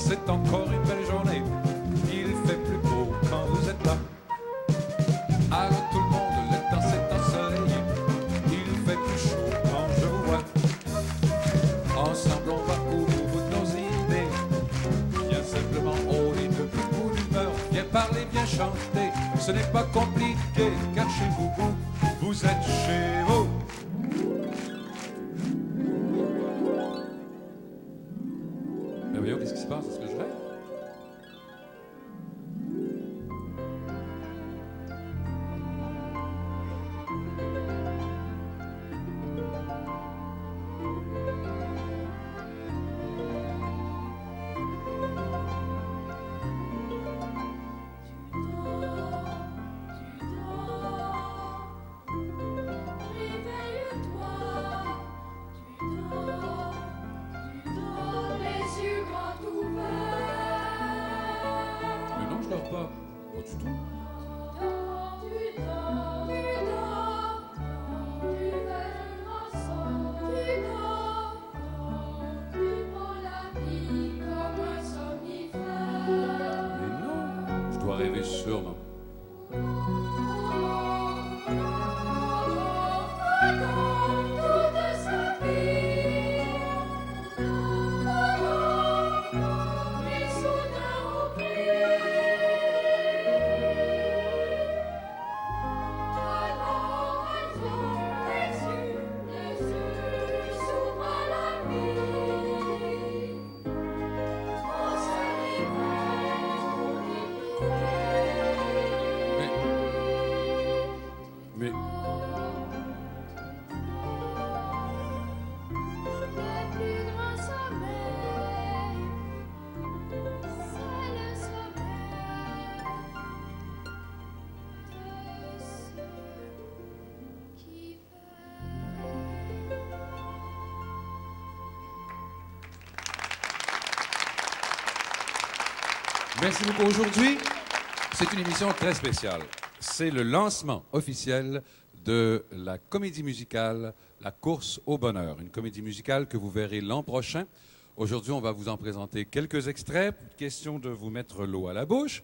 c'est encore une belle journée. Il fait plus beau quand vous êtes là. Allô tout le monde, le temps s'est ensoleillé. Il fait plus chaud quand je vous vois. Ensemble on va au bout de nos idées. Viens simplement, on est de plus bout d'humeur. Viens parler, viens chanter, ce n'est pas compliqué. Car chez vous, vous êtes chez vous. Mais voyons, qu'est-ce qui se passe? Est-ce que je rêve? Je dors pas. Pas du tout. Mais non, je dois rêver sûrement. Mais merci beaucoup. Aujourd'hui, c'est une émission très spéciale. C'est le lancement officiel de la comédie musicale La course au bonheur. Une comédie musicale que vous verrez l'an prochain. Aujourd'hui, on va vous en présenter quelques extraits. Question de vous mettre l'eau à la bouche.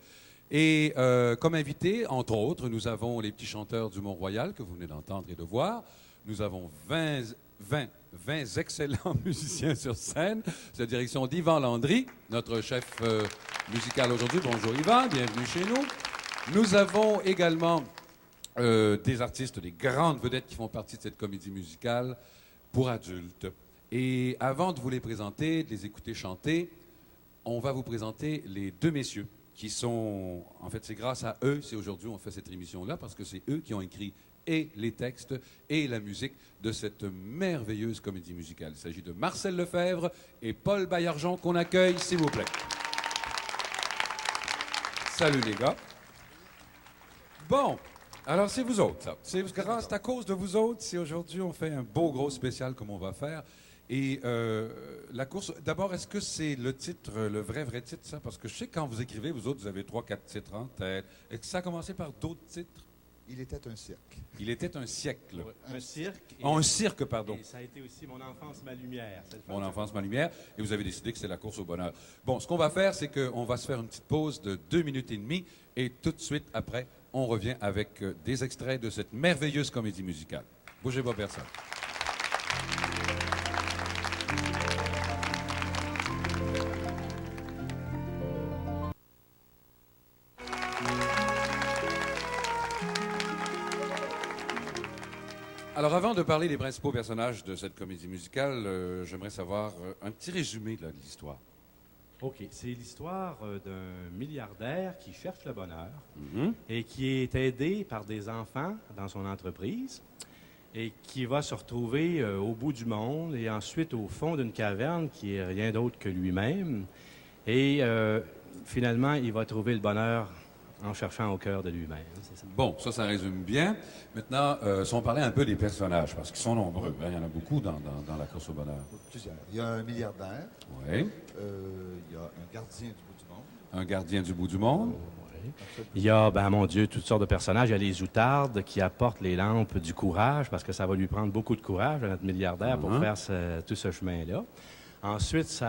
Et comme invité, entre autres, nous avons les petits chanteurs du Mont-Royal que vous venez d'entendre et de voir. Nous avons 20 excellents musiciens sur scène, sous la direction d'Yvan Landry, notre chef musical aujourd'hui. Bonjour Yvan, bienvenue chez nous. Nous avons également des artistes, des grandes vedettes qui font partie de cette comédie musicale pour adultes. Et avant de vous les présenter, de les écouter chanter, on va vous présenter les deux messieurs qui sont... En fait, c'est grâce à eux, c'est aujourd'hui on fait cette émission-là, parce que c'est eux qui ont écrit et les textes et la musique de cette merveilleuse comédie musicale. Il s'agit de Marcel Lefebvre et Paul Baillargeon qu'on accueille, s'il vous plaît. Salut les gars. Bon, alors c'est vous autres, ça. C'est à cause de vous autres si aujourd'hui on fait un beau gros spécial comme on va faire. Et la course, d'abord, est-ce que c'est le titre, le vrai titre, ça? Parce que je sais que quand vous écrivez, vous autres, vous avez 3-4 titres en tête. Est-ce que ça a commencé par d'autres titres? Il était un cirque. Il était un siècle. Ouais, un cirque. Oh, un cirque, pardon. Et ça a été aussi Mon enfance, ma lumière. Mon enfance, ma lumière. Et vous avez décidé que c'est la course au bonheur. Bon, ce qu'on va faire, c'est qu'on va se faire une petite pause de 2 minutes et demie. Et tout de suite après, on revient avec des extraits de cette merveilleuse comédie musicale. Bougez pas personne. Alors, avant de parler des principaux personnages de cette comédie musicale, j'aimerais savoir un petit résumé là, de l'histoire. OK. C'est l'histoire d'un milliardaire qui cherche le bonheur et qui est aidé par des enfants dans son entreprise et qui va se retrouver au bout du monde et ensuite au fond d'une caverne qui est rien d'autre que lui-même. Et finalement, il va trouver le bonheur en cherchant au cœur de lui-même. C'est ça. Bon, ça résume bien. Maintenant, si on parlait un peu des personnages, parce qu'ils sont nombreux, hein, il y en a beaucoup dans la course au bonheur. Plusieurs. Il y a un milliardaire. Oui. Il y a un gardien du bout du monde. Un gardien du bout du monde. Il y a, ben mon Dieu, toutes sortes de personnages. Il y a les outardes qui apportent les lampes du courage, parce que ça va lui prendre beaucoup de courage à notre milliardaire pour faire tout ce chemin-là. Ensuite,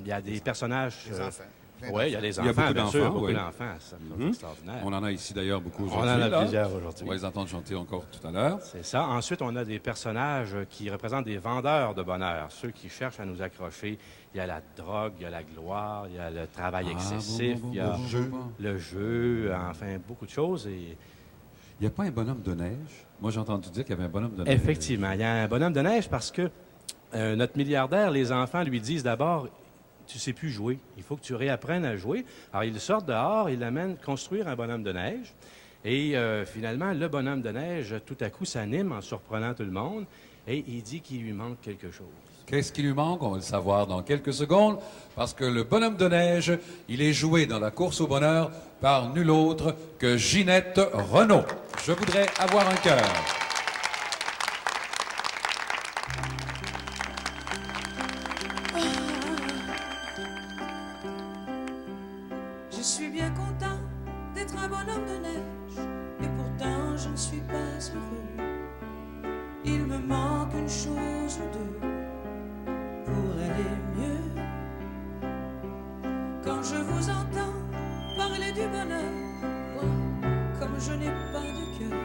il y a des personnages... Les enfants. Oui, il y a des Il y a enfants, beaucoup bien d'enfants, sûr, beaucoup oui. d'enfants. C'est extraordinaire. On en a ici d'ailleurs beaucoup On aujourd'hui. en a là. plusieurs aujourd'hui. On va les entendre chanter encore tout à l'heure. C'est ça. Ensuite, on a des personnages qui représentent des vendeurs de bonheur, ceux qui cherchent à nous accrocher. Il y a la drogue, il y a la gloire, il y a le travail excessif, il y a le jeu, enfin, beaucoup de choses. Et... Il n'y a pas un bonhomme de neige? Moi, j'ai entendu dire qu'il y avait un bonhomme de neige. Effectivement, il y a un bonhomme de neige parce que notre milliardaire, les enfants lui disent d'abord, tu sais plus jouer, il faut que tu réapprennes à jouer. Alors, ils sortent dehors, ils l'amènent construire un bonhomme de neige. Et finalement, le bonhomme de neige, tout à coup, s'anime en surprenant tout le monde et il dit qu'il lui manque quelque chose. Qu'est-ce qui lui manque? On va le savoir dans quelques secondes, parce que le bonhomme de neige, il est joué dans la course au bonheur par nul autre que Ginette Renaud. Je voudrais avoir un cœur. Je suis bien content d'être un bonhomme de neige, et pourtant je ne suis pas heureux. Il me manque une chose ou deux pour aller mieux. Quand je vous entends parler du bonheur, moi, comme je n'ai pas de cœur,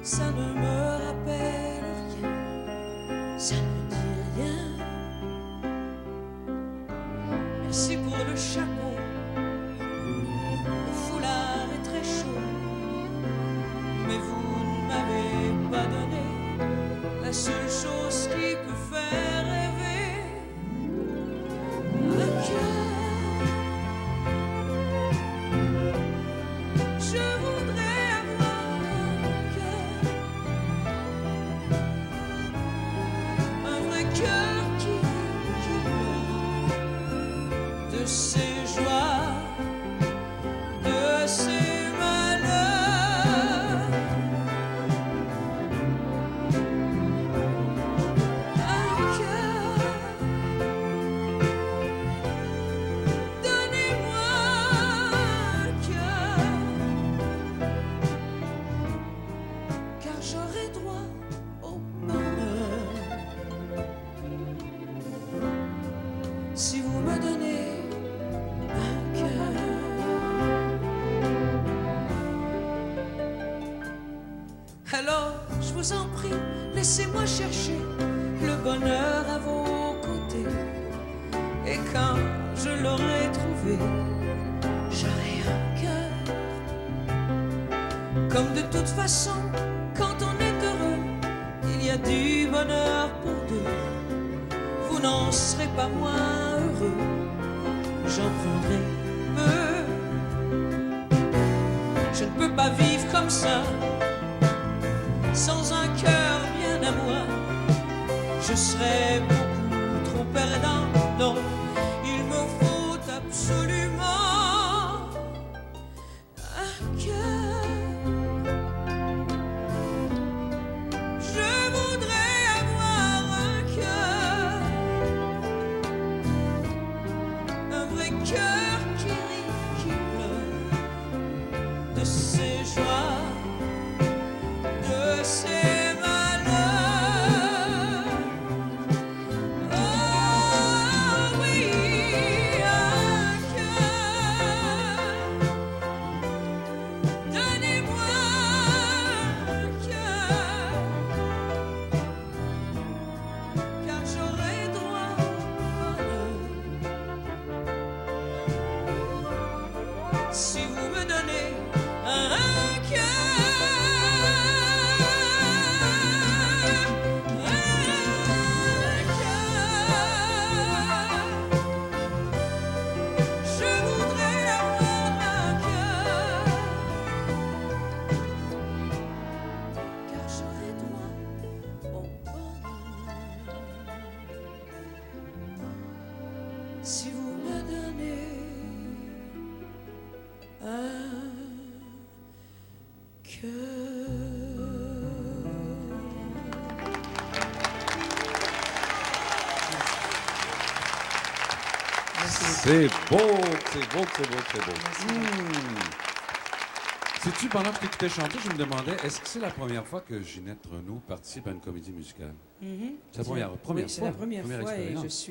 ça ne me rappelle rien, ça ne dit rien. Merci pour le chapeau, le foulard est très chaud, mais vous ne m'avez pas donné la seule chose qui peut faire rêver. Un cœur, je voudrais avoir un cœur, un vrai cœur qui pleure de ses joies, de ses malheurs. Un cœur, donnez-moi un cœur, car j'aurai droit au bonheur si vous me donnez un cœur. Alors, je vous en prie, laissez-moi chercher le bonheur à vos côtés. Et quand je l'aurai trouvé, j'aurai un cœur. Comme de toute façon, quand on est heureux, il y a du bonheur pour deux. Vous n'en serez pas moins heureux, j'en prendrai peu. Je ne peux pas vivre comme ça, sans un cœur bien à moi. Je serais beaucoup trop perdant. Non, il me faut absolument un cœur. Je voudrais avoir un cœur, un vrai cœur qui rit, qui pleure de ses joies, de ses malheurs. Oh oui, un cœur, donnez-moi un cœur, car j'aurai droit au bonheur si vous me donnez un cœur. Je voudrais avoir un cœur, car j'aurai droit au bonheur si vous me donnez un cœur. C'est beau, c'est beau, c'est beau, c'est beau. Sais-tu, pendant que je t'écoutais chanter, je me demandais, est-ce que c'est la première fois que Ginette Renaud participe à une comédie musicale? C'est la première Oui, fois? c'est la première fois et expérience.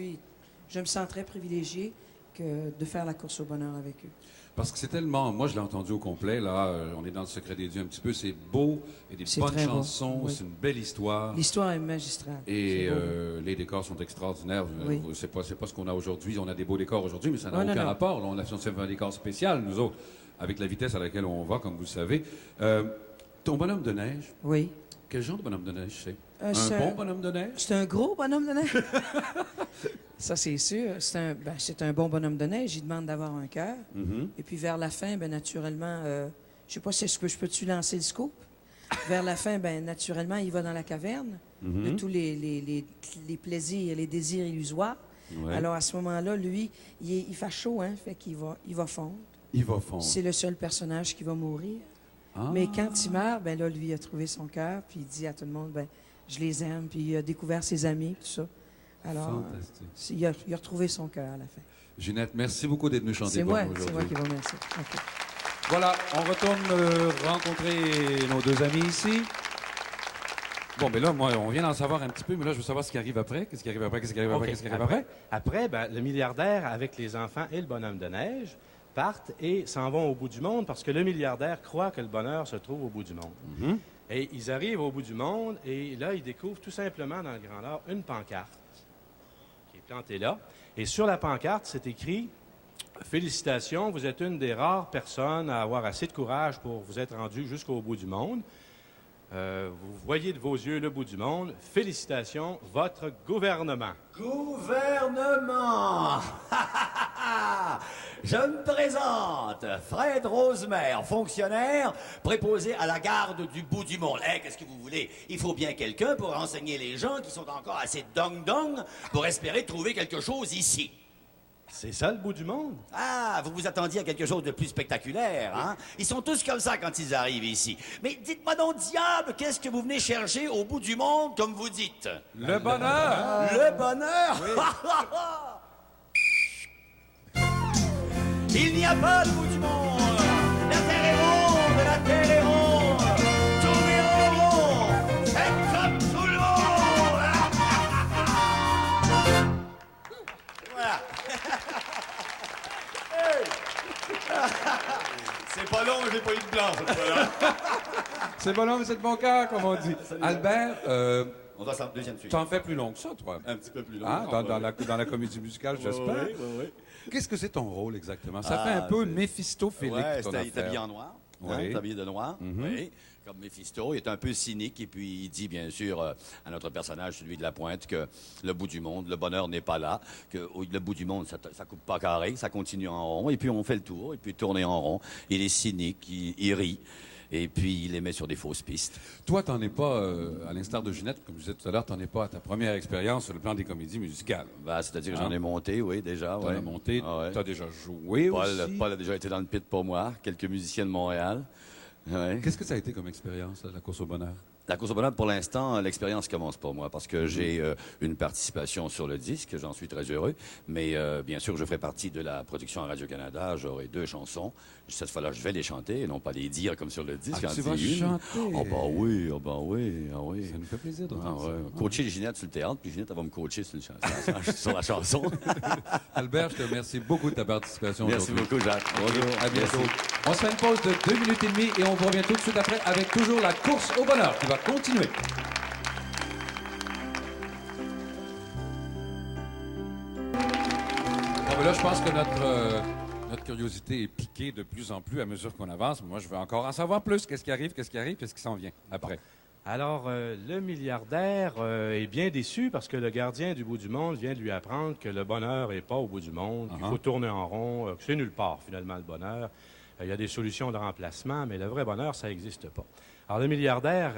je me sens très privilégiée de faire la course au bonheur avec eux. Parce que c'est tellement... Moi, je l'ai entendu au complet, là. On est dans le secret des dieux un petit peu. C'est beau. Il y a des C'est bonnes très beau, chansons. oui. C'est une belle histoire. L'histoire est magistrale. Et C'est beau. les décors sont extraordinaires. Oui. C'est pas ce qu'on a aujourd'hui. On a des beaux décors aujourd'hui, mais ça n'a Oh, non, aucun non. rapport. Là, on a fait un décor spécial, nous autres, avec la vitesse à laquelle on va, comme vous le savez. Ton bonhomme de neige, Oui. quel genre de bonhomme de neige c'est? c'est Un bon bonhomme de neige? C'est un gros bonhomme de neige. Ça, c'est sûr. C'est un bon bonhomme de neige. Il demande d'avoir un cœur. Mhm. Et puis, vers la fin, ben naturellement, je sais pas si je peux-tu lancer le scoop? Vers la fin, ben naturellement, il va dans la caverne de tous les plaisirs, les désirs illusoires. Ouais. Alors, à ce moment-là, lui, il fait chaud, hein? Fait qu'il va fondre. Il va fondre. C'est le seul personnage qui va mourir. Ah. Mais quand il meurt, ben là, lui, il a trouvé son cœur, puis il dit à tout le monde, ben je les aime, puis il a découvert ses amis, tout ça. Alors, Fantastique. il a retrouvé son cœur à la fin. Ginette, merci beaucoup d'être venue chanter C'est pour moi, nous c'est moi aujourd'hui. qui vous remercie. OK. Voilà, on retourne rencontrer nos deux amis ici. Bon, mais là, moi, on vient d'en savoir un petit peu, mais là, je veux savoir ce qui arrive après. Qu'est-ce qui arrive après? Qu'est-ce qui arrive après? OK. Qu'est-ce qui arrive après? Après, ben, le milliardaire, avec les enfants et le bonhomme de neige, partent et s'en vont au bout du monde parce que le milliardaire croit que le bonheur se trouve au bout du monde. Mhm. Et ils arrivent au bout du monde et là, ils découvrent tout simplement dans le Grand Nord une pancarte qui est plantée là. Et sur la pancarte, c'est écrit « Félicitations, vous êtes une des rares personnes à avoir assez de courage pour vous être rendu jusqu'au bout du monde. Vous voyez de vos yeux le bout du monde. Félicitations, votre gouvernement. » Gouvernement! Je me présente, Fred Rosemer, fonctionnaire préposé à la garde du bout du monde. Qu'est-ce que vous voulez? Il faut bien quelqu'un pour renseigner les gens qui sont encore assez dong-dong pour espérer trouver quelque chose ici. C'est ça le bout du monde? Ah, vous vous attendiez à quelque chose de plus spectaculaire, hein? Ils sont tous comme ça quand ils arrivent ici. Mais dites-moi donc, diable, qu'est-ce que vous venez chercher au bout du monde, comme vous dites? Le bonheur! Le bonheur? Il n'y a pas de bout du monde. La terre est ronde, la terre est ronde. Tournez en rond, faites comme tout le monde. Voilà. Hey. C'est pas long, j'ai pas eu de blanc cette fois-là. C'est bonhomme, c'est de bon cœur, comme on dit. Albert, On va s'en deuxième suite. t'en fais plus long que ça, toi. Un petit peu plus long. Hein, dans la comédie musicale, j'espère. Oui. Qu'est-ce que c'est ton rôle exactement? Ça Ah, fait un peu c'est- Méphistophélique, Ouais, ton il est habillé affaire. en noir. Oui. Il est habillé de noir, Mhm. oui. Comme Méphisto, il est un peu cynique et puis il dit bien sûr à notre personnage, celui de la pointe, que le bout du monde, le bonheur n'est pas là, que le bout du monde, ça coupe pas carré, ça continue en rond et puis on fait le tour et puis tourner en rond. Il est cynique, il rit. Et puis, il les met sur des fausses pistes. Toi, t'en es pas, à l'instar de Ginette, comme je disais tout à l'heure, t'en es pas à ta première expérience sur le plan des comédies musicales. Bah, c'est-à-dire que Ah. j'en ai monté, oui, déjà. T'en ouais. as monté, Ah, ouais. t'as déjà joué Paul, aussi. Paul a déjà été dans le pit pour moi, quelques musiciens de Montréal. Ouais. Qu'est-ce que ça a été comme expérience, la course au bonheur? La course au bonheur, pour l'instant, l'expérience commence pour moi parce que j'ai une participation sur le disque, j'en suis très heureux. Mais bien sûr, je ferai partie de la production à Radio-Canada. J'aurai 2 chansons. Cette fois-là, je vais les chanter et non pas les dire comme sur le disque. Ah, en tu vas dis une. chanter? Oh, bah oui, oh, bah oui, ah oui. Ça nous fait plaisir de Ah, voir ouais. ça. Coacher Ginette sur le théâtre, puis Ginette, elle va me coacher sur, sur la chanson. Albert, je te remercie beaucoup de ta participation Merci aujourd'hui. beaucoup, Jacques. Bonjour. À bientôt. Merci. On se fait une pause de 2 minutes et demie et on vous revient tout de suite après avec toujours la course au bonheur qui va continuer. Bon, ben là, je pense que notre curiosité est piquée de plus en plus à mesure qu'on avance. Moi, je veux encore en savoir plus. Qu'est-ce qui arrive, qu'est-ce qui s'en vient après? Alors, le milliardaire est bien déçu parce que le gardien du bout du monde vient de lui apprendre que le bonheur n'est pas au bout du monde, qu'il faut tourner en rond, que c'est nulle part, finalement, le bonheur. Il y a des solutions de remplacement, mais le vrai bonheur, ça n'existe pas. Alors, le milliardaire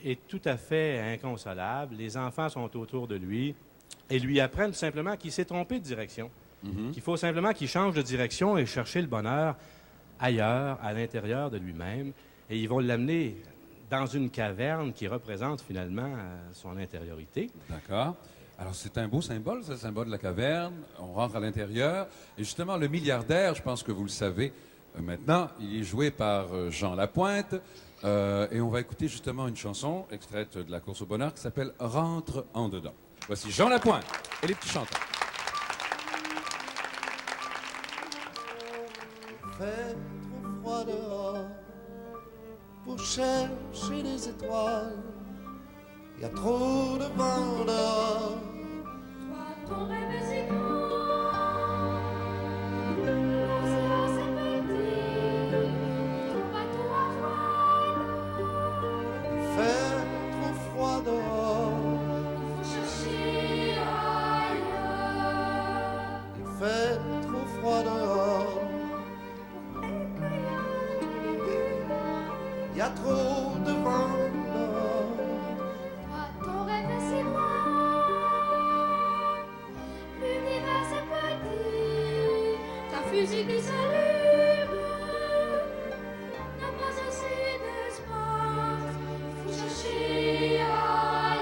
est tout à fait inconsolable. Les enfants sont autour de lui et lui apprennent simplement qu'il s'est trompé de direction, qu'il faut simplement qu'il change de direction et chercher le bonheur ailleurs, à l'intérieur de lui-même. Et ils vont l'amener dans une caverne qui représente finalement son intériorité. D'accord. Alors, c'est un beau symbole, c'est le symbole de la caverne. On rentre à l'intérieur. Et justement, le milliardaire, je pense que vous le savez, maintenant. Il est joué par Jean Lapointe. Et on va écouter justement une chanson extraite de la course au bonheur qui s'appelle Rentre en dedans. Voici Jean Lapointe et les petits chanteurs. Fait trop froid dehors pour chercher les étoiles. Il y a trop de vent dehors. Toi, ton rêve est si grand, l'océan c'est petit, ton bateau à voile. Il fait trop froid dehors. Il faut chercher ailleurs. Il fait trop froid dehors. Il y a trop de vent dehors. Toi, ton rêve est si grand, l'univers c'est petit, ta fusée qui s'allume n'a pas assez d'espace. Il faut chercher ailleurs.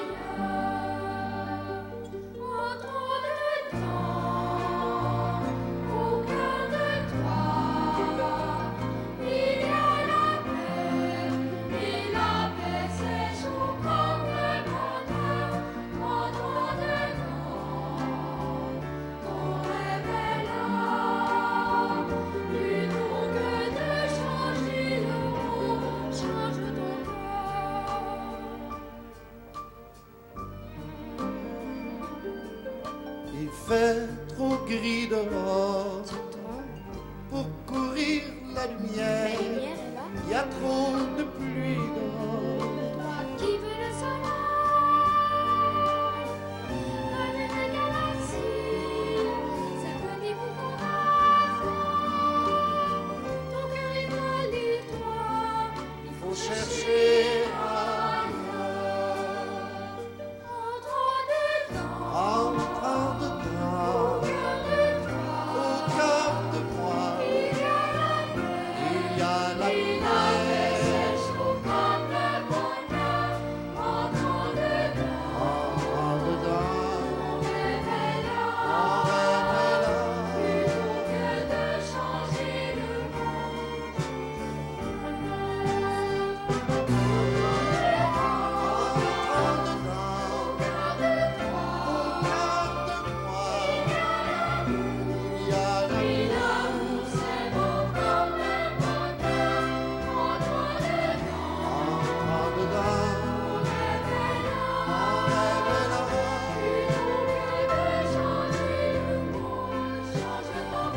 Entre deux temps, au cœur de toi, il y a la paix, et la paix s'échoue comme le bonheur. Entre deux temps, ton rêve est là, plutôt que de changer le monde, change ton cœur. Il fait trop gris dehors pour courir la lumière. Il y a trop de pluie dehors. Toi qui veux le soleil, la lune des galaxies, s'intonner pour ton rêve. Ton cœur est à l'histoire, il Faut chercher entre deux temps, en dedans, au cœur de toi, au cœur de moi. il y a la Il y a la paix, paix. s'échoue comme le bonheur. Entre deux temps, En dedans, ton rêve est là. mon rêve est là. Plutôt que de changer le En dedans, au cœur de moi. Il y a la Et l'amour c'est beau comme le bonheur. Entre deux temps, en dedans, ton rêve est là. mon rêve est là. Plutôt que de changer le monde, change ton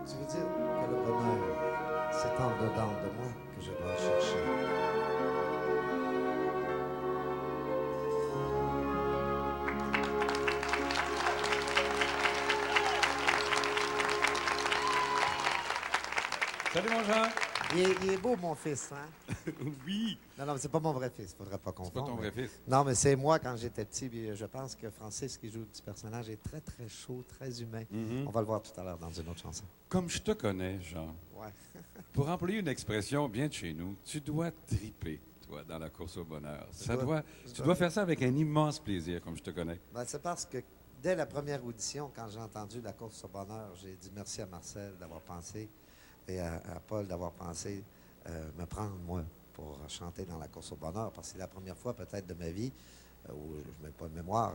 Ça veut dire que le bonheur, c'est en dedans de moi que je dois chercher. Salut mon Jean. Il est beau, mon fils, hein? Oui. Non, mais c'est pas mon vrai fils, faudrait pas confondre. C'est pas ton vrai fils. Non, mais c'est moi quand j'étais petit, puis je pense que Francis, qui joue le petit personnage, est très, très chaud, très humain. On va le voir tout à l'heure dans une autre chanson. Comme je te connais, Jean, Ouais. pour employer une expression bien de chez nous, tu dois triper, toi, dans la course au bonheur. Tu dois faire ça avec un immense plaisir, comme je te connais. Ben, c'est parce que dès la première audition, quand j'ai entendu la course au bonheur, j'ai dit merci à Marcel d'avoir pensé et à Paul d'avoir pensé me prendre, moi, pour chanter dans la course au bonheur, parce que c'est la première fois peut-être de ma vie où je n'ai pas de mémoire,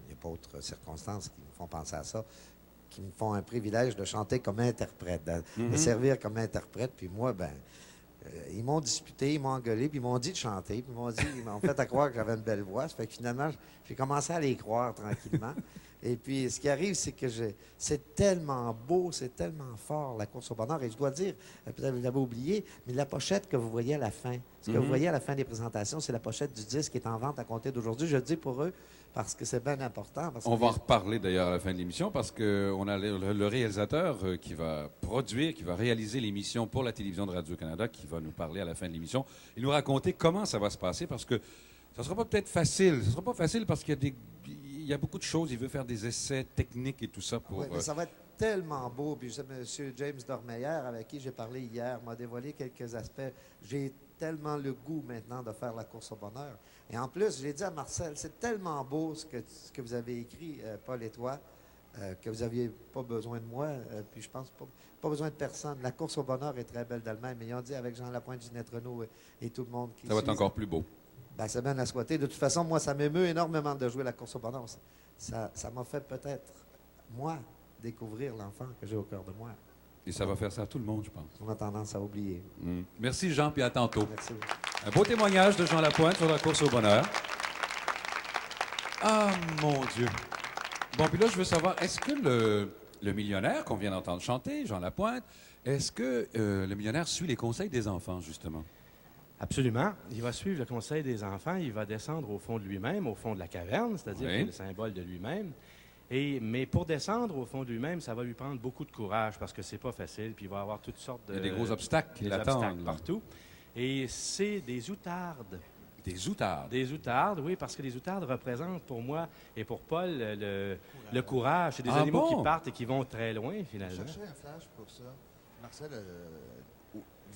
il n'y a pas d'autres circonstances qui me font penser à ça, qui me font un privilège de chanter comme interprète, de servir comme interprète. Puis moi, ben, ils m'ont disputé, ils m'ont engueulé, puis ils m'ont dit de chanter, puis ils m'ont fait à croire que j'avais une belle voix. Ça fait que finalement, j'ai commencé à les croire tranquillement. Et puis, ce qui arrive, c'est que c'est tellement beau, c'est tellement fort, la course au bonheur. Et je dois dire, peut-être vous l'avez oublié, mais la pochette que vous voyez à la fin, ce que vous voyez à la fin des présentations, c'est la pochette du disque qui est en vente à compter d'aujourd'hui. Je le dis pour eux parce que c'est bien important. Parce On que va en reparler d'ailleurs à la fin de l'émission parce qu'on a le réalisateur qui va produire, qui va réaliser l'émission pour la télévision de Radio-Canada qui va nous parler à la fin de l'émission et nous raconter comment ça va se passer parce que ça ne sera pas peut-être facile. Ce ne sera pas facile parce qu'il y a beaucoup de choses. Il veut faire des essais techniques et tout ça pour... Oui, mais ça va être tellement beau. Puis M. James Dormeyer, avec qui j'ai parlé hier, m'a dévoilé quelques aspects. J'ai tellement le goût maintenant de faire la course au bonheur. Et en plus, j'ai dit à Marcel, c'est tellement beau ce que vous avez écrit, Paul et toi, que vous n'aviez pas besoin de moi. Puis je pense pas besoin de personne. La course au bonheur est très belle d'elle-même. Mais ils ont dit avec Jean Lapointe, Ginette Renault et tout le monde qui Ça va être suit, encore plus beau. ben, c'est bien à souhaiter. De toute façon, moi, ça m'émeut énormément de jouer la course au bonheur. Ça m'a fait peut-être, moi, découvrir l'enfant que j'ai au cœur de moi. Et ça va faire ça à tout le monde, je pense. On a tendance à oublier. Merci Jean, puis à tantôt. Merci. Un beau témoignage de Jean Lapointe sur la course au bonheur. Ah, mon Dieu. Bon, puis là, je veux savoir, est-ce que le millionnaire qu'on vient d'entendre chanter, Jean Lapointe, est-ce que le millionnaire suit les conseils des enfants, justement? Absolument. Il va suivre le conseil des enfants. Il va descendre au fond de lui-même, au fond de la caverne, c'est-à-dire Oui. qu'il est le symbole de lui-même. Mais pour descendre au fond de lui-même, ça va lui prendre beaucoup de courage parce que c'est pas facile. Puis il va avoir toutes sortes de... Il y a des gros obstacles qui des l'attendent, obstacles là. partout. Et c'est des outardes. Des outardes. Des outardes, oui, parce que les outardes représentent pour moi et pour Paul le courage. C'est des Ah animaux bon? qui partent et qui vont très loin, Je finalement. cherchais un flash pour ça. Marcel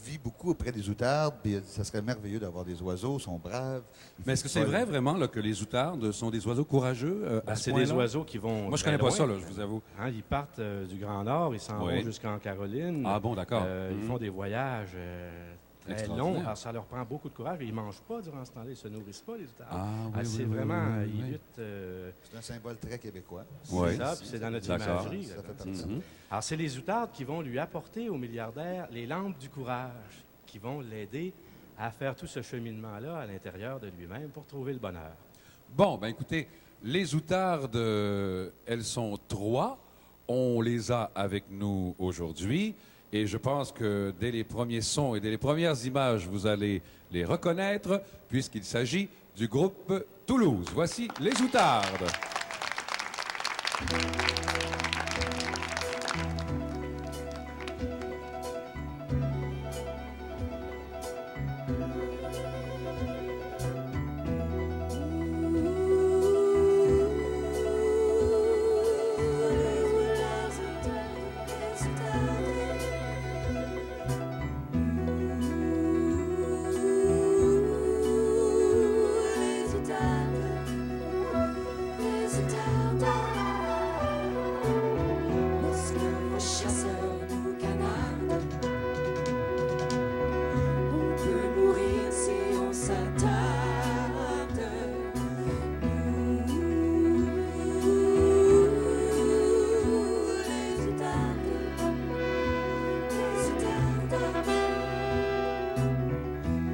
vit beaucoup auprès des outardes, puis ça serait merveilleux d'avoir des oiseaux, ils sont braves. Mais est-ce que c'est vrai, vraiment, là, que les outardes sont des oiseaux courageux à ce C'est point-là? des oiseaux qui vont. Moi, je très connais pas loin. ça, là, je vous avoue. Hein, ils partent du Grand Nord, ils s'en Oui. vont jusqu'en Caroline. Ah bon, d'accord. Ils font des voyages très Extraordinaire. longs. Alors, ça leur prend beaucoup de courage. Ils ne mangent pas durant ce temps-là. Ils ne se nourrissent pas, les outardes. Ah, oui, oui, c'est oui, vraiment. oui, oui, Ils oui. luttent. C'est un symbole très québécois. Oui. C'est ça, puis c'est dans notre D'accord. imagerie. Ça là, fait comme partie ça. de ça. Alors, c'est les outardes qui vont lui apporter au milliardaire les lampes du courage, qui vont l'aider à faire tout ce cheminement-là à l'intérieur de lui-même pour trouver le bonheur. Bon, ben écoutez, les outardes, elles sont 3. On les a avec nous aujourd'hui. Et je pense que dès les premiers sons et dès les premières images, vous allez les reconnaître, puisqu'il s'agit du groupe Toulouse. Voici les outardes.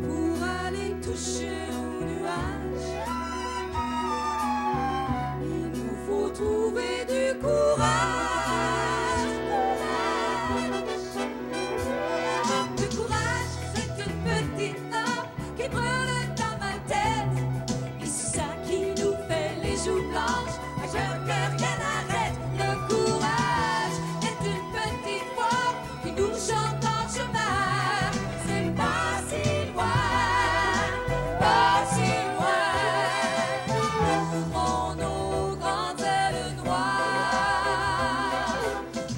Pour aller toucher aux nuages, il nous faut trouver du courage. Le courage, c'est une petite lampe qui brûle dans ma tête. Et c'est ça qui nous fait les joues blanches, à cœur que rien n'arrête. Le courage est une petite voix qui nous chante en chemin. C'est pas si loin, pas si loin. Ouvrons nos grandes ailes noires.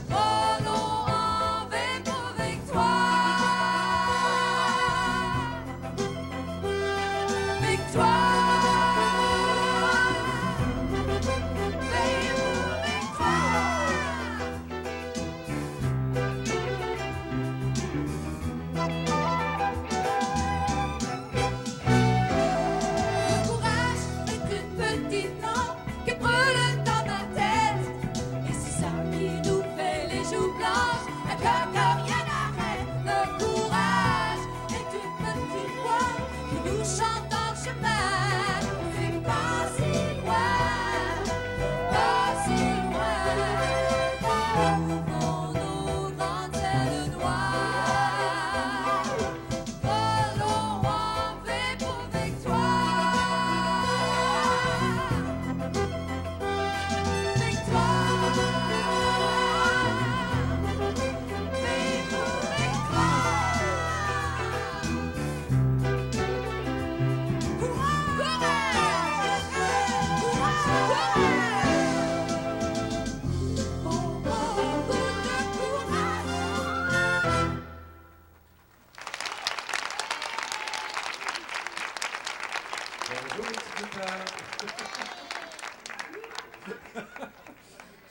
Volons avec nos victoires. Victoire. Veillez pour victoire. Le courage est une petite lampe qui brûle dans ma tête. Et c'est ça qui nous fait les joues blanches, un cœur que rien n'arrête. Le courage est une petite voix qui nous chante en chemin. Bonjour, petit guitare.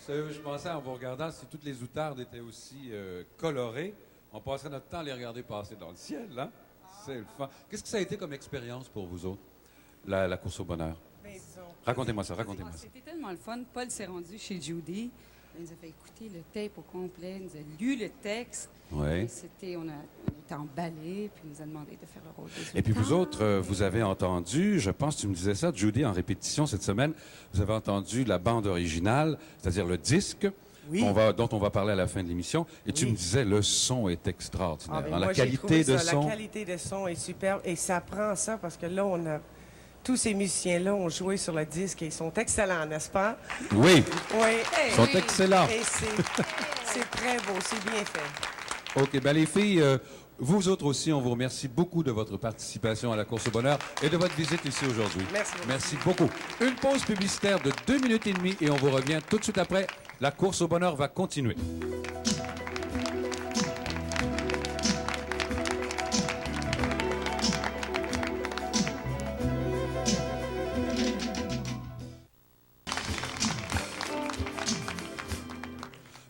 Je pensais en vous regardant, si toutes les outardes étaient aussi colorées, on passerait notre temps à les regarder passer dans le ciel, hein? C'est le fun. Qu'est-ce que ça a été comme expérience pour vous autres, la course au bonheur? Ben, disons, Racontez-moi ça, racontez-moi ça. C'était tellement le fun. Paul s'est rendu chez Judy. Il nous a fait écouter le tape au complet. Il nous a lu le texte. Oui. On était emballés, puis il nous a demandé de faire le rôle des Et puis vous outardes. autres, vous avez entendu, je pense que tu me disais ça, Judy, en répétition cette semaine, vous avez entendu la bande originale, c'est-à-dire le disque, Oui. dont on va parler à la fin de l'émission. Et tu me disais, le son est extraordinaire. Ah, ben, Hein, la moi, j'ai qualité trouvé de ça, son. La qualité de son est superbe et ça prend ça parce que là, on a tous ces musiciens-là ont joué sur le disque et ils sont excellents, n'est-ce pas? Oui, Oui. ils sont excellents. Et c'est très beau, c'est bien fait. OK, ben les filles, vous autres aussi, on vous remercie beaucoup de votre participation à la course au bonheur et de votre visite ici aujourd'hui. Merci beaucoup. Merci beaucoup. Une pause publicitaire de 2 minutes et demie et on vous revient tout de suite après. La course au bonheur va continuer.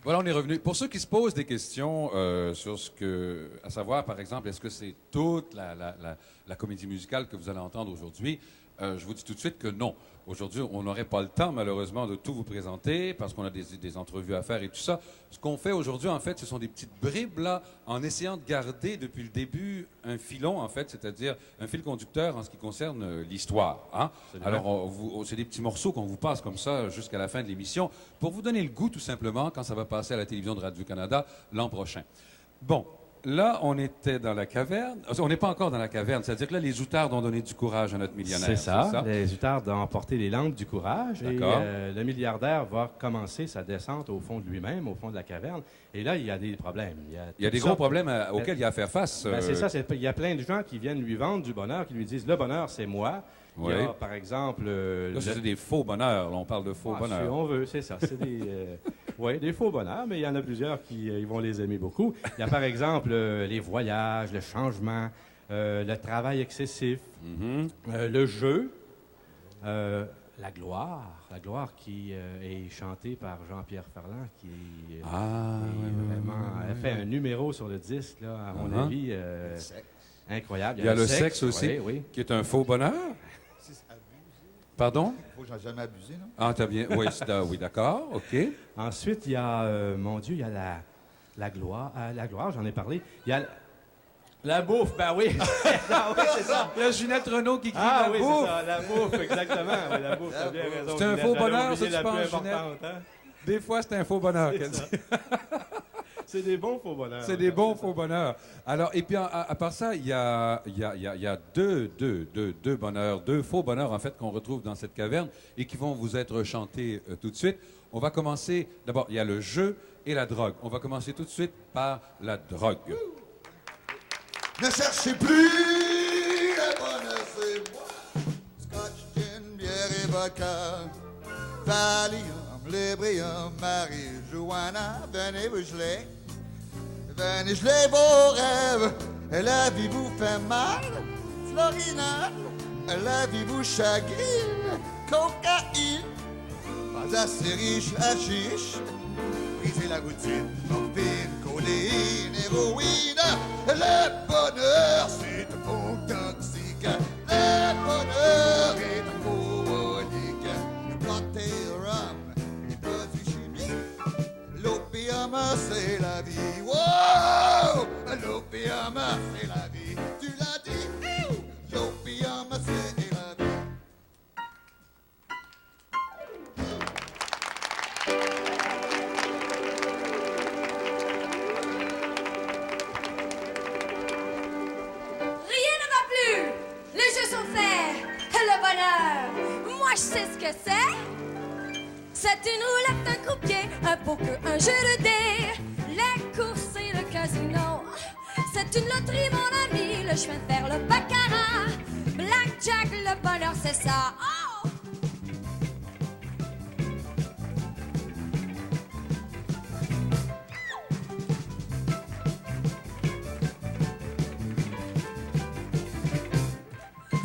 Voilà, on est revenu. Pour ceux qui se posent des questions sur ce que, à savoir, par exemple, est-ce que c'est toute la comédie musicale que vous allez entendre aujourd'hui, je vous dis tout de suite que non. Aujourd'hui, on n'aurait pas le temps, malheureusement, de tout vous présenter parce qu'on a des entrevues à faire et tout ça. Ce qu'on fait aujourd'hui, en fait, ce sont des petites bribes, là, en essayant de garder depuis le début un filon, en fait, c'est-à-dire un fil conducteur en ce qui concerne l'histoire. Hein? Alors, c'est des petits morceaux qu'on vous passe comme ça jusqu'à la fin de l'émission pour vous donner le goût, tout simplement, quand ça va passer à la télévision de Radio-Canada l'an prochain. Bon. Là, on était dans la caverne. On n'est pas encore dans la caverne. C'est-à-dire que là, les outardes ont donné du courage à notre millionnaire. C'est ça. Les outardes ont emporté les lampes du courage. Et D'accord. le milliardaire va commencer sa descente au fond de lui-même, au fond de la caverne. Et là, il y a des problèmes. Il y a toutes des gros sortes- problèmes auxquels il y a à faire face. Ben, c'est ça. Il y a plein de gens qui viennent lui vendre du bonheur, qui lui disent « Le bonheur, c'est moi ». Il y Oui. a, par exemple... Là, c'est des faux bonheurs. Là, on parle de faux Si bonheurs. on veut, c'est ça. C'est des faux bonheurs, mais il y en a plusieurs qui ils vont les aimer beaucoup. Il y a par exemple les voyages, le changement, le travail excessif, le jeu, la gloire qui est chantée par Jean-Pierre Ferland, qui est vraiment a fait un numéro sur le disque, là, à mon avis, incroyable. Il y a le sexe aussi, oui. qui est un faux bonheur. Pardon? Il faut que j'en ai jamais abusé, non? Ah, t'as bien. Oui, oui, d'accord. OK. Ensuite, il y a, mon Dieu, il y a la gloire. La gloire, j'en ai parlé. Il y a la bouffe, ben oui. Ah oui, c'est ça. Il y a Ginette Renault qui crie Ah la oui, bouffe. c'est ça, la bouffe, exactement. Oui, la bouffe, t'as bien raison. C'est un Ginette, faux j'allais bonheur, oublier ça, tu la plus penses, Ginette? importante, hein? Des fois, c'est un faux bonheur, qu'elle dit. C'est des bons faux bonheurs. C'est des bons faux bonheurs. Alors, et puis, à part ça, il y a deux bonheurs, deux faux bonheurs, en fait, qu'on retrouve dans cette caverne et qui vont vous être chantés tout de suite. On va commencer, d'abord, il y a le jeu et la drogue. On va commencer tout de suite par la drogue. Ne cherchez plus le bonheur, c'est moi. Scotch, gin, bière et vodka. Valium, Lébrium, Marie-Joanna, venez vous geler. Venez geler vos rêves. La vie vous fait mal. Florina, la vie vous chagrine. Cocaïne, pas assez riche, hachiche. Brisez la routine, morphine, codéine, héroïne. Le bonheur, c'est un faux toxique. Le bonheur est un faux olique. Le planté rhum, les produits chimiques. L'opium, c'est la vie. Wow! L'opium, c'est la vie. Tu l'as dit? L'opium, c'est la vie. Rien ne va plus. Les jeux sont faits. Le bonheur, moi je sais ce que c'est. C'est une roulette, un croupier, un poker, un jeu de dés. Les courses et le casino. C'est une loterie, mon ami. Le chemin de fer, le baccarat. Blackjack, le bonheur, c'est ça. Oh!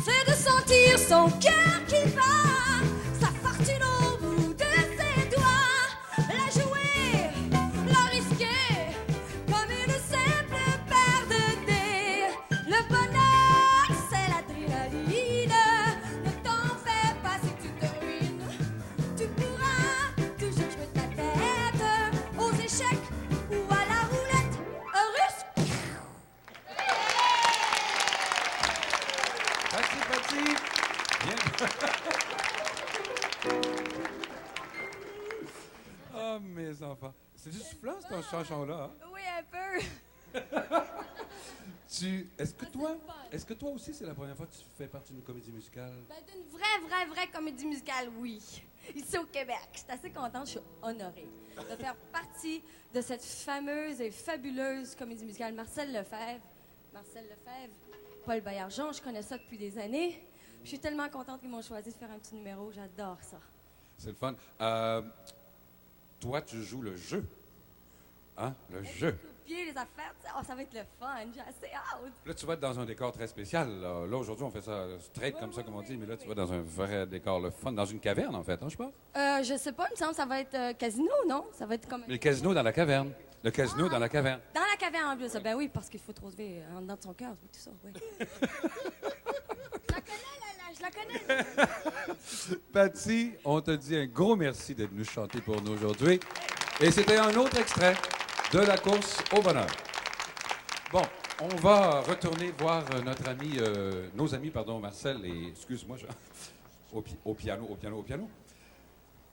C'est de son sentir son cœur qui bat, sa fortune au bout de ses doigts, la jouer, la risquer, comme une simple paire de dés. Le bonheur, c'est l'adrénaline, ne t'en fais pas si tu te ruines. Tu pourras toujours jouer ta tête aux échecs ou à la roulette russe. Patsy. Bien. Oh, mes enfants. C'est du soufflant, ce chanson-là. Hein? Oui, un peu. Est-ce que toi aussi, c'est la première fois que tu fais partie d'une comédie musicale? Ben, d'une vraie comédie musicale, oui. Ici au Québec. Je suis assez contente, je suis honorée de faire partie de cette fameuse et fabuleuse comédie musicale. Marcel Lefebvre, Paul Baillargeon, je connais ça depuis des années. Je suis tellement contente qu'ils m'ont choisi de faire un petit numéro. J'adore ça. C'est le fun. Toi, tu joues le jeu. Hein? Le jeu. Copier les affaires, ça va être le fun. J'ai assez hâte. Là, tu vas être dans un décor très spécial. Là aujourd'hui, on fait ça straight comme ça, comme on dit, mais là, tu vas dans un vrai décor, le fun, dans une caverne, en fait, hein, je pense. Je sais pas, il me semble que ça va être casino, non? Ça va être comme... Le casino dans la caverne. Le casino dans la caverne. Dans la caverne, en plus. Ben oui, parce qu'il faut trouver en dedans de son cœur, tout ça, oui. Je la connais. Patsy, on te dit un gros merci d'être venu chanter pour nous aujourd'hui. Et c'était un autre extrait de la course au bonheur. Bon, on va retourner voir nos amis, Marcel et, excuse-moi, au piano.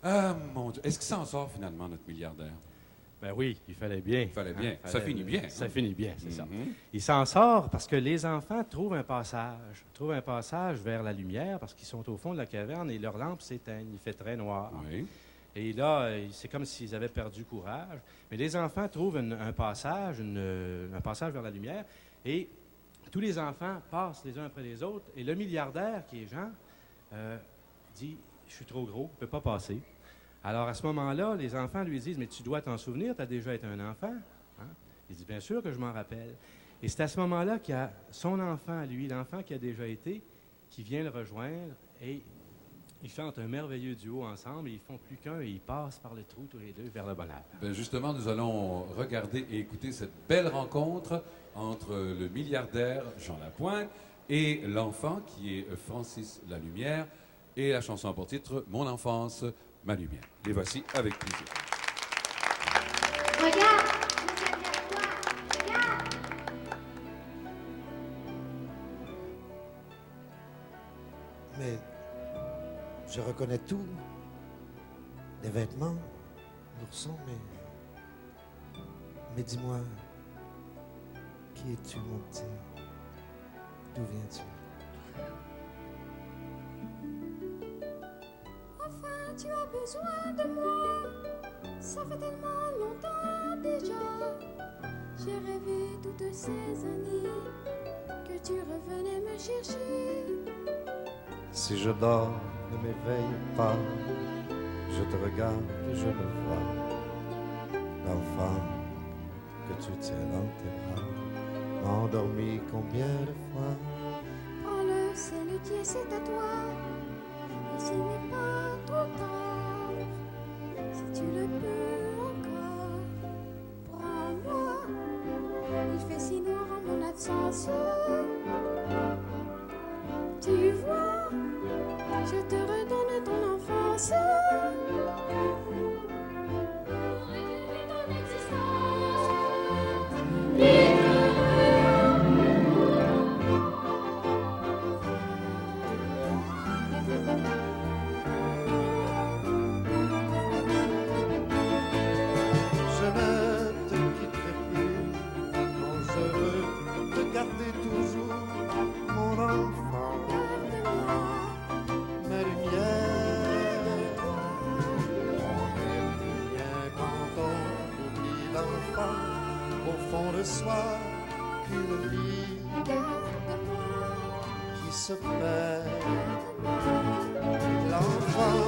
Ah, mon Dieu, est-ce qu'il s'en sort finalement, notre milliardaire? Ben oui, il fallait bien. Il fallait bien. Ça finit bien. Ça finit bien, c'est ça. Il s'en sort parce que les enfants trouvent un passage vers la lumière parce qu'ils sont au fond de la caverne et leurs lampes s'éteignent. Il fait très noir. Oui. Et là, c'est comme s'ils avaient perdu courage. Mais les enfants trouvent un passage vers la lumière et tous les enfants passent les uns après les autres. Et le milliardaire, qui est Jean, dit « Je suis trop gros, je ne peux pas passer. » Alors, à ce moment-là, les enfants lui disent « Mais tu dois t'en souvenir, tu as déjà été un enfant. Hein? » Il dit « Bien sûr que je m'en rappelle. » Et c'est à ce moment-là qu'il y a son enfant à lui, l'enfant qui a déjà été, qui vient le rejoindre et ils chantent un merveilleux duo ensemble et ils font plus qu'un et ils passent par le trou tous les deux vers le bonheur. Bien justement, nous allons regarder et écouter cette belle rencontre entre le milliardaire Jean Lapointe et l'enfant qui est Francis Lalumière et la chanson pour titre « Mon enfance, ma lumière ». Les voici avec plaisir. Regarde, je viens vers toi, regarde. Mais je reconnais tout. Les vêtements, l'ourson, mais dis-moi, qui es-tu, mon petit? D'où viens-tu? Enfin, tu as besoin de moi. Ça fait tellement longtemps déjà. J'ai rêvé toutes ces années que tu revenais me chercher. Si je dors, ne m'éveille pas. Je te regarde, je me vois. L'enfant que tu tiens dans tes bras m'a endormi combien de fois? Prends-le, c'est le tien, c'est à toi. Et ce n'est pas trop tard. Si tu le peux encore, prends-moi. Il fait si noir en mon absence. Tu vois, je te redonne ton enfance. Pour récupérer ton existence. Je ne te quitterai plus. Non, je veux te garder toujours, mon enfant, ma lumière. On est bien quand on oublie l'enfant au fond de soi, qu'une vie qui se perd. L'enfant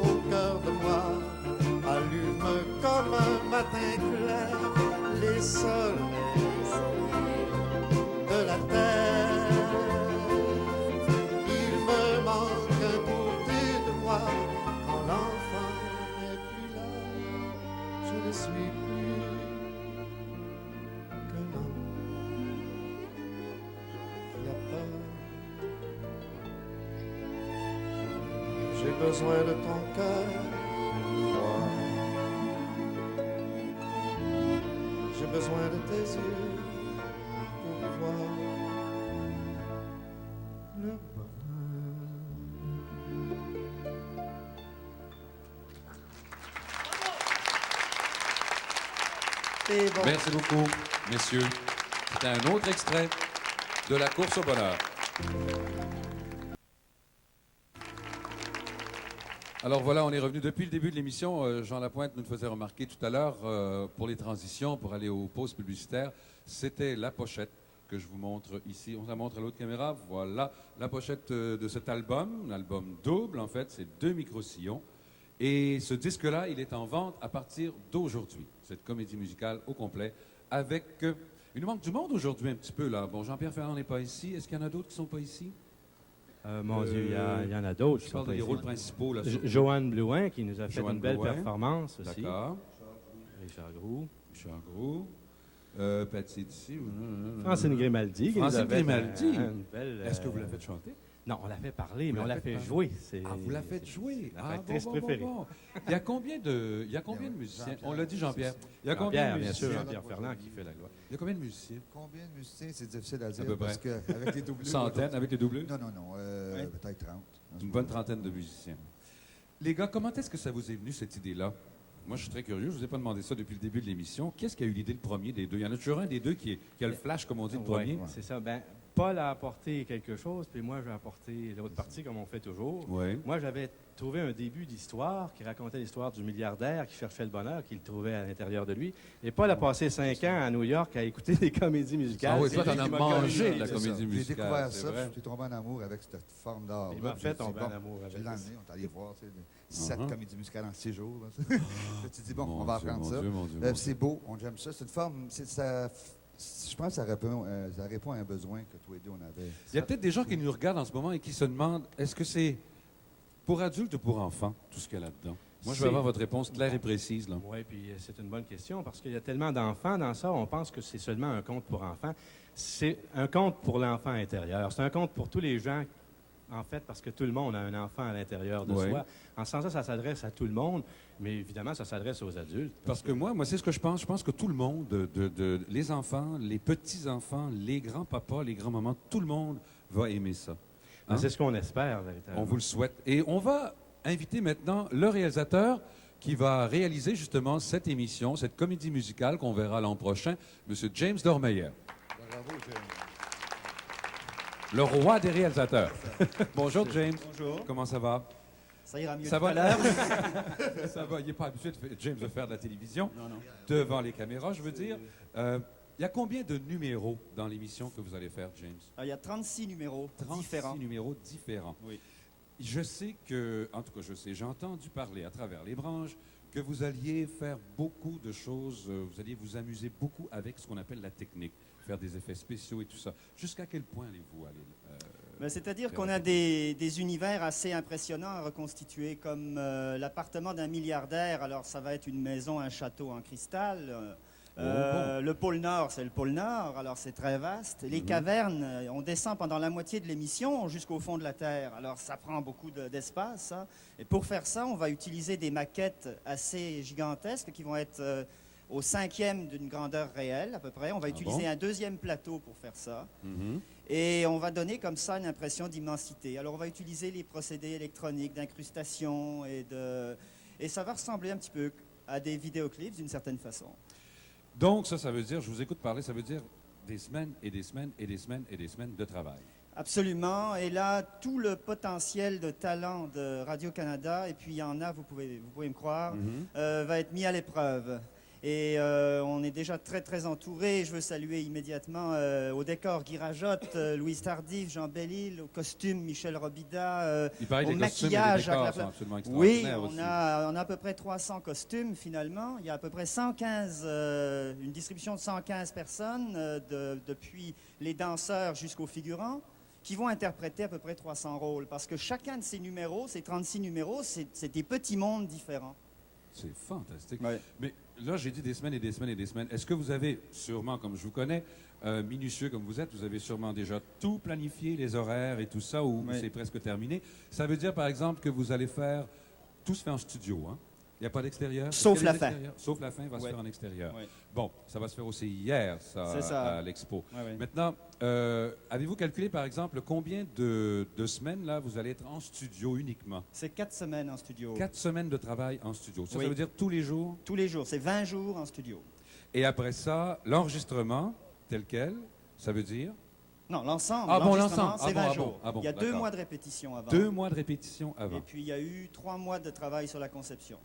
au cœur de moi allume comme un matin clair les soleils de la terre. Il me J'ai besoin de ton cœur froid. J'ai besoin de tes yeux pour voir le bonheur. Et bon, Merci beaucoup, messieurs. C'était un autre extrait de la course au bonheur. Alors voilà, on est revenu depuis le début de l'émission. Jean Lapointe nous le faisait remarquer tout à l'heure pour les transitions, pour aller aux pauses publicitaires. C'était la pochette que je vous montre ici. On la montre à l'autre caméra. Voilà la pochette de cet album, l'album double en fait, c'est 2 micro-sillons. Et ce disque-là, il est en vente à partir d'aujourd'hui. Cette comédie musicale au complet avec... il nous manque du monde aujourd'hui un petit peu là. Bon, Jean-Pierre Ferrand n'est pas ici. Est-ce qu'il y en a d'autres qui ne sont pas ici? Mon Dieu, il y en a d'autres. Je parle des rôles principaux. Là, Joanne Blouin, qui nous a fait Joanne une belle Blouin. performance aussi. D'accord. Richard Groux. Richard Groux. Patsy d'ici. Francine Grimaldi. Qui nous a Francine fait Grimaldi. une belle, Est-ce que vous la faites chanter? Non, on l'a fait parler, mais Vous on la l'a faites fait parler. jouer. Ah, vous la faites jouer. La actrice préférée. Il y a combien de musiciens? On l'a dit, Jean-Pierre. Il y a combien Jean-Pierre, de bien sûr, musiciens? Jean-Pierre Ferland qui fait la gloire. Il y a combien de musiciens? Combien de musiciens, c'est difficile à dire. peu parce près. qu'avec les doublures... Centaines avec les doublures? Non, peut-être 30. Une bonne trentaine de musiciens. Les gars, comment est-ce que ça vous est venu, cette idée-là? Moi, je suis très curieux. Je ne vous ai pas demandé ça depuis le début de l'émission. Qui est-ce qui a eu l'idée le premier des deux? Il y en a toujours un des deux qui a le flash, comme on dit, le premier. Oui, c'est ça. Ben, Paul a apporté quelque chose, puis moi, j'ai apporté l'autre partie, comme on fait toujours. Oui. Moi, j'avais trouvé un début d'histoire qui racontait l'histoire du milliardaire qui cherchait le bonheur, qu'il trouvait à l'intérieur de lui. Et Paul a passé 5 ans à New York à écouter des comédies musicales. Ah oui, C'est toi, lui t'en as qui m'a mangé connu. de la C'est comédie ça. J'ai musicale. découvert c'est ça, vrai. je suis tombé en amour avec cette forme d'art. Il m'a fait tomber en amour avec Je l'ai ça. emmené, on est allé voir 7 Uh-huh. comédies musicales en 6 jours. Là. Là, tu te dis, bon, Mon on va Dieu, apprendre mon ça. Dieu, mon Dieu, mon C'est beau, j'aime ça. C'est une forme, je pense que ça répond à un besoin que tous les deux on avait. Il y a peut-être des gens qui nous regardent en ce moment et qui se demandent, est-ce que c'est pour adultes ou pour enfants, tout ce qu'il y a là-dedans? Moi, je veux C'est- avoir votre réponse claire et précise. Là. Oui, puis c'est une bonne question parce qu'il y a tellement d'enfants dans ça, on pense que c'est seulement un conte pour enfants. C'est un conte pour l'enfant intérieur. C'est un conte pour tous les gens, en fait, parce que tout le monde a un enfant à l'intérieur de Oui. soi. En ce sens-là, ça s'adresse à tout le monde, mais évidemment, ça s'adresse aux adultes. Parce que moi, c'est ce que je pense. Je pense que tout le monde, les enfants, les petits-enfants, les grands-papas, les grands-mamans, tout le monde va aimer ça. Hein? C'est ce qu'on espère, véritablement. On vous le souhaite. Et on va inviter maintenant le réalisateur qui va réaliser justement cette émission, cette comédie musicale qu'on verra l'an prochain, M. James Dormeyer, Bravo, le roi des réalisateurs. Bonjour, James. Bonjour. Comment ça va? Ça ira mieux Ça tout va à l'heure. Ça va. Il n'est pas habitué, James, de faire de la télévision, Non, non. devant les caméras, je veux dire. Il y a combien de numéros dans l'émission que vous allez faire, James? Il y a 36 numéros 36 différents. numéros différents. Oui. Je sais que, en tout cas, j'ai entendu parler à travers les branches que vous alliez faire beaucoup de choses, vous alliez vous amuser beaucoup avec ce qu'on appelle la technique, faire des effets spéciaux et tout ça. Jusqu'à quel point allez-vous aller? C'est-à-dire qu'on a des univers assez impressionnants à reconstituer, comme l'appartement d'un milliardaire. Alors, ça va être une maison, un château en cristal. Bon. Le pôle Nord, c'est le pôle Nord, alors c'est très vaste. Les cavernes, on descend pendant la moitié de l'émission jusqu'au fond de la Terre. Alors, ça prend beaucoup d'espace, ça. Et pour faire ça, on va utiliser des maquettes assez gigantesques qui vont être au 5e d'une grandeur réelle, à peu près. On va utiliser bon? un 2e plateau pour faire ça. Mhm. Et on va donner comme ça une impression d'immensité. Alors, on va utiliser les procédés électroniques d'incrustation et ça va ressembler un petit peu à des vidéoclips d'une certaine façon. Donc, ça veut dire, je vous écoute parler, ça veut dire des semaines et des semaines et des semaines et des semaines de travail. Absolument. Et là, tout le potentiel de talent de Radio-Canada, et puis il y en a, vous pouvez me croire, va être mis à l'épreuve. Et on est déjà très, très entouré. Je veux saluer immédiatement au décor Guy Rajotte, Louise Tardif, Jean Bellil, au costume Michel Robida, Il paraît que au les costumes et les maquillage. décors Jacques sont Lapla- absolument Oui, extraordinaires on aussi. a à peu près 300 costumes finalement. Il y a à peu près 115, une distribution de 115 personnes, depuis les danseurs jusqu'aux figurants, qui vont interpréter à peu près 300 rôles. Parce que chacun de ces numéros, ces 36 numéros, c'est des petits mondes différents. C'est fantastique. Ouais. Mais là, j'ai dit des semaines et des semaines et des semaines. Est-ce que vous avez sûrement, comme je vous connais, minutieux comme vous êtes, vous avez sûrement déjà tout planifié, les horaires et tout ça, ou Oui. c'est presque terminé? Ça veut dire, par exemple, que vous allez faire... Tout se fait en studio, hein? Il n'y a pas d'extérieur? Est-ce Sauf qu'il y a la des fin. extérieurs? Sauf la fin va se Ouais. faire en extérieur. Ouais. Bon, ça va se faire aussi hier, ça, C'est ça. à l'expo. Ouais, ouais. Maintenant, avez-vous calculé, par exemple, combien de semaines, là, vous allez être en studio uniquement? C'est 4 semaines en studio. 4 semaines de travail en studio. Ça, Oui. ça veut dire tous les jours? Tous les jours. C'est 20 jours en studio. Et après ça, l'enregistrement, tel quel, ça veut dire? Non, l'ensemble. Ah bon, l'enregistrement, l'ensemble. c'est Ah bon, 20 ah bon, jours. ah bon, Il y a 2 d'accord. mois de répétition avant. 2 mois de répétition avant. Et puis, il y a eu 3 mois de travail sur la conception.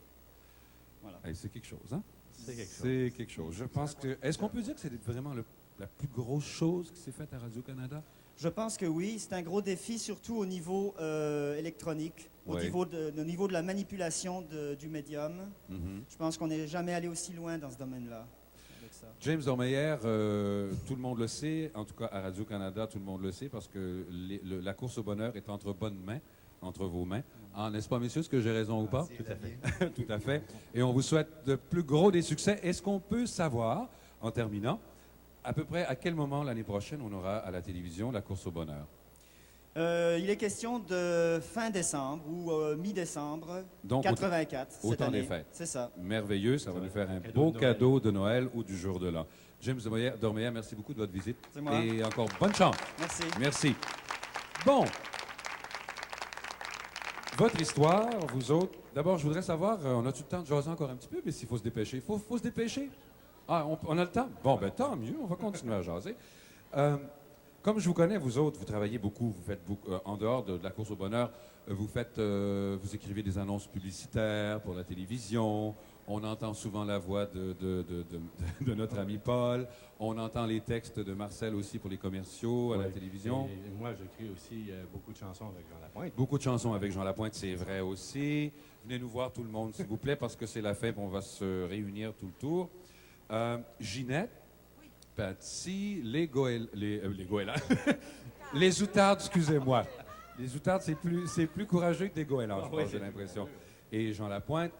Voilà. Hey, c'est quelque chose, hein? C'est quelque chose. C'est quelque chose. Je pense que... Est-ce qu'on peut dire que c'est vraiment la plus grosse chose qui s'est faite à Radio-Canada? Je pense que oui. C'est un gros défi, surtout au niveau électronique, au Ouais. niveau de la manipulation du médium. Mhm. Je pense qu'on n'est jamais allé aussi loin dans ce domaine-là. avec ça. James Dormeyer, tout le monde le sait, en tout cas à Radio-Canada, tout le monde le sait, parce que la course au bonheur est entre bonnes mains, entre vos mains. Ah, n'est-ce pas, messieurs, est-ce que j'ai raison ou pas? Tout à fait. Tout à fait. Et on vous souhaite de plus gros des succès. Est-ce qu'on peut savoir, en terminant, à peu près à quel moment l'année prochaine on aura à la télévision la course au bonheur? Il est question de fin décembre ou mi-décembre Donc, 84. au cette temps des année. fêtes. C'est ça. Merveilleux, ça va nous faire un Cadeau beau de Noël. cadeau de Noël ou du jour de l'an. James Dormeyer, merci beaucoup de votre visite. C'est moi. Et encore bonne chance. Merci. Merci. Bon. Votre histoire, vous autres. D'abord, je voudrais savoir, on a-tu le temps de jaser encore un petit peu, mais s'il faut se dépêcher. Il faut se dépêcher? Ah, on a le temps? Bon, ben tant mieux, on va continuer à jaser. Comme je vous connais, vous autres, vous travaillez beaucoup, vous faites beaucoup, en dehors de la course au bonheur, vous écrivez des annonces publicitaires pour la télévision, on entend souvent la voix de notre ami Paul, on entend les textes de Marcel aussi pour les commerciaux à la Ouais. télévision. Et moi, j'écris aussi beaucoup de chansons avec Jean Lapointe. Beaucoup de chansons avec Jean Lapointe, c'est vrai aussi. Venez nous voir tout le monde, s'il vous plaît, parce que c'est la fin, puis on va se réunir tout le tour. Ginette, Patsy, les goélands. Les outardes, excusez-moi. Les outardes, c'est plus courageux que des goélands, je pense, j'ai l'impression. Et Jean Lapointe,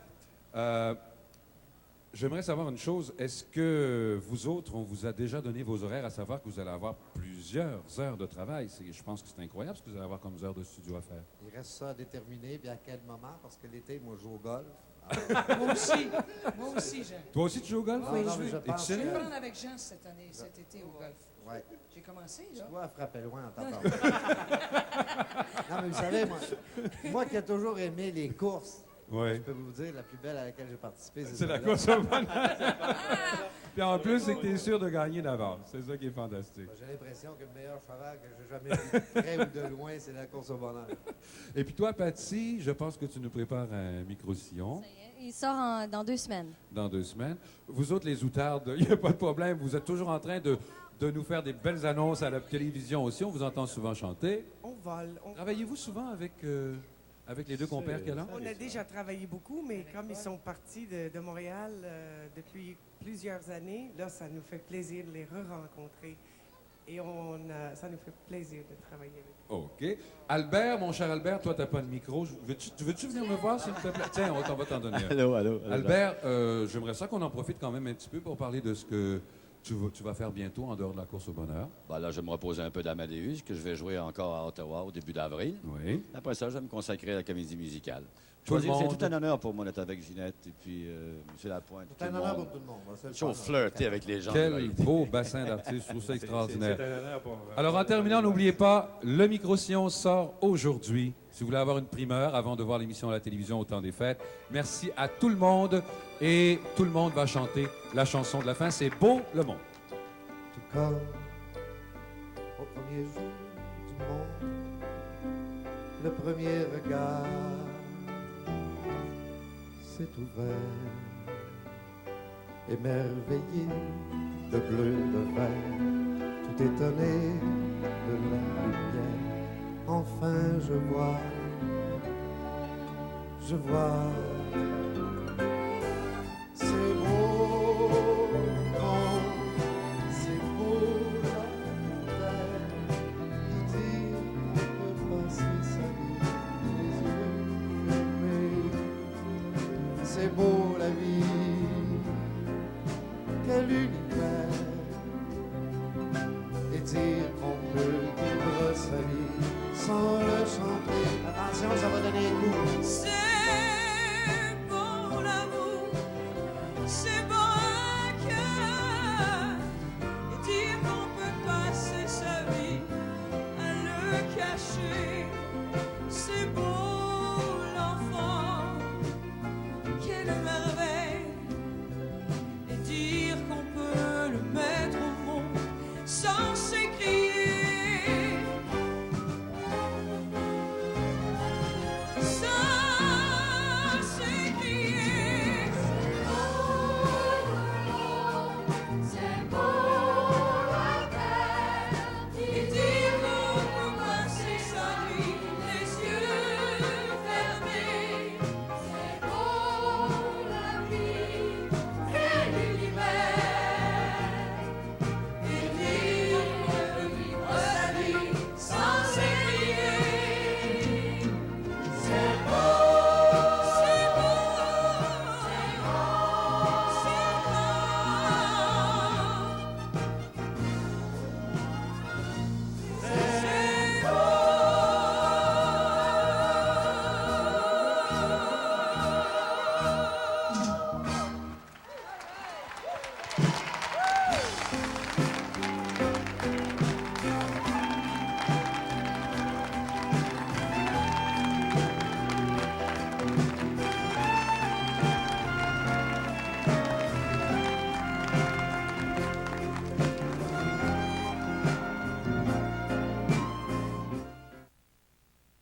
j'aimerais savoir une chose. Est-ce que vous autres, on vous a déjà donné vos horaires, à savoir que vous allez avoir plusieurs heures de travail? Je pense que c'est incroyable ce que vous allez avoir comme heures de studio à faire. Il reste ça à déterminer, puis à quel moment, parce que l'été, moi, je joue au golf. Moi aussi, Jean. Toi aussi, tu joues au golf? Ah, non, mais je Es-tu pense Je vais sérieux? prendre avec Jean cet été au golf. Ouais. J'ai commencé, Tu là. vois, elle frappait loin en t'entendant. Non, mais vous savez, moi qui ai toujours aimé les courses, Oui. je peux vous dire, la plus belle à laquelle j'ai participé, C'est la celle-là. course au bonheur. Puis en plus, c'est que tu es sûr de gagner d'avance. C'est ça qui est fantastique. J'ai l'impression que le meilleur cheval que j'ai jamais vu, près ou de loin, c'est la course au bonheur. Et puis toi, Patsy, je pense que tu nous prépares un micro-sillon Ça y est, il sort dans 2 semaines. dans 2 semaines. Vous autres, les outardes, il n'y a pas de problème. Vous êtes toujours en train de nous faire des belles annonces à la télévision aussi. On vous entend souvent chanter. On vole. Travaillez-vous souvent avec les deux compères qu'elle a? On a déjà travaillé beaucoup, mais comme ils sont partis de Montréal depuis plusieurs années, là, ça nous fait plaisir de les re-rencontrer. Et ça nous fait plaisir de travailler avec eux. OK. Albert, mon cher Albert, toi, tu n'as pas de micro. Veux-tu venir me voir, s'il te plaît? Tiens, on va t'en donner un. Allô. Albert, j'aimerais ça qu'on en profite quand même un petit peu pour parler de ce que tu vas faire bientôt en dehors de la course au bonheur. Ben là, je vais me reposer un peu d'Amadeus, que je vais jouer encore à Ottawa au début d'avril. Oui. Après ça, je vais me consacrer à la comédie musicale. Tout le C'est monde. tout un honneur pour moi d'être avec Ginette et puis M. Lapointe. C'est un honneur pour tout le monde. On va se le Toujours faire. flirter avec les gens. Quel là. beau bassin d'artistes, je trouve ça extraordinaire. C'est un honneur pour... Alors, en terminant, n'oubliez pas, le micro-sillon sort aujourd'hui. Si vous voulez avoir une primeur avant de voir l'émission à la télévision au temps des fêtes, merci à tout le monde. Et tout le monde va chanter la chanson de la fin. C'est Beau le monde. Tout comme au premier jour du monde, le premier regard s'est ouvert, émerveillé de bleu, de vert, tout étonné de la lumière. Enfin je vois, c'est beau le monde, c'est beau la terre, qui dit on peut passer sa vie les yeux fermés. C'est beau